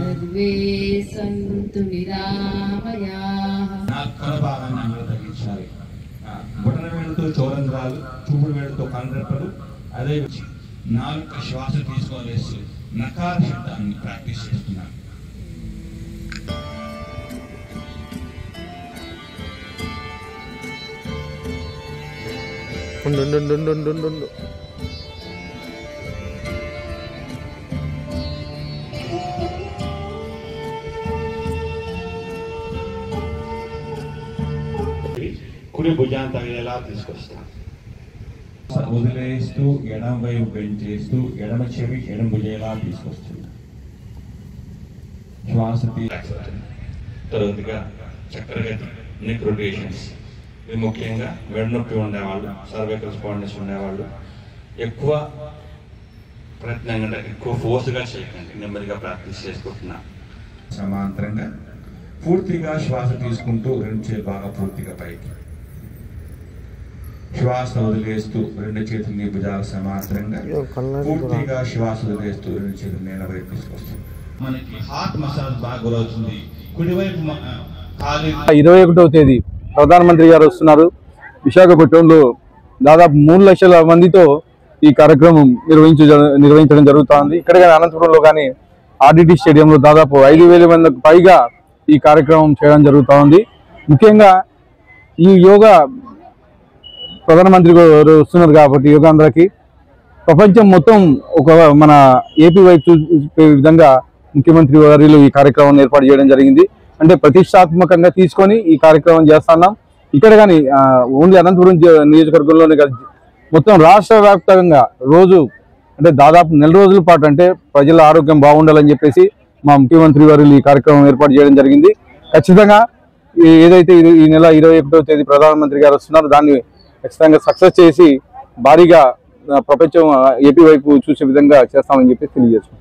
सर्वे संतु निरामयाः భాగాన్ని తగ్గించాలి. బొటన వేలుతో చోరంధ్రాలు, చూపుడు వేలుతో కనురెప్పలు, అదే నాలుక శ్వాస తీసుకోలేసి నకార శబ్దాన్ని ప్రాక్టీస్ చేస్తున్నాను. కుడి భుజాన్ని తగిలేలా తీసుకొస్తాం. వదిలేస్తూ ఎడమ వైపు బెండ్ చేస్తూ ఎడమ చెవి ఎడమ భుజేలా తీసుకొస్తుంది. శ్వాస తరువాతిగా చక్కరగా నెక్ రొటేషన్స్. ఇది ముఖ్యంగా వెన్నొప్పి ఉండేవాళ్ళు, సర్వైకల్ స్పాండిస్ ఉండేవాళ్ళు ఎక్కువ ప్రయత్నం కంటే ఎక్కువ ఫోర్స్గా చేయకండి, నెమ్మదిగా ప్రాక్టీస్ చేసుకుంటున్నా. సమాంతరంగా పూర్తిగా శ్వాస తీసుకుంటూ రెండు చేతులు బాగా పూర్తిగా పైకి, శ్వాస వదిలేస్తూ రెండు చేతుల్ని భుజాలు సమాంతరంగా పూర్తిగా శ్వాస వదిలేస్తూ రెండు చేతులు నేల వైపు తీసుకొస్తుంది. మనకి హార్ట్ మసాజ్ బాగా గురవుతుంది. కుడివైపు 21వ తేదీ ప్రధానమంత్రి గారు వస్తున్నారు. విశాఖపట్నంలో దాదాపు 3 లక్షల మందితో ఈ కార్యక్రమం నిర్వహించడం జరుగుతుంది. ఇక్కడ కానీ అనంతపురంలో కానీ ఆర్డిటి స్టేడియంలో దాదాపు 5,000 మందికి పైగా ఈ కార్యక్రమం చేయడం జరుగుతూ ఉంది. ముఖ్యంగా ఈ యోగా ప్రధానమంత్రి గారు వస్తున్నారు కాబట్టి యోగాంధ్రకి ప్రపంచం మొత్తం ఒక మన ఏపీ వైపు చూసే విధంగా ముఖ్యమంత్రి వారిలో ఈ కార్యక్రమాన్ని ఏర్పాటు చేయడం జరిగింది. అంటే ప్రతిష్టాత్మకంగా తీసుకొని ఈ కార్యక్రమం చేస్తున్నాం. ఇక్కడ కానీ ఓన్లీ అనంతపురం నియోజకవర్గంలోనే కాదు, మొత్తం రాష్ట్ర వ్యాప్తంగా రోజు అంటే దాదాపు 4 రోజుల పాటు అంటే ప్రజల ఆరోగ్యం బాగుండాలని చెప్పేసి మా ముఖ్యమంత్రి వారు ఈ కార్యక్రమం ఏర్పాటు చేయడం జరిగింది. ఖచ్చితంగా ఏదైతే ఈ నెల 21వ తేదీ ప్రధానమంత్రి గారు వస్తున్నారో దాన్ని ఖచ్చితంగా సక్సెస్ చేసి భారీగా ప్రపంచం ఏపీ వైపు చూసే విధంగా చేస్తామని చెప్పి తెలియజేస్తున్నాం.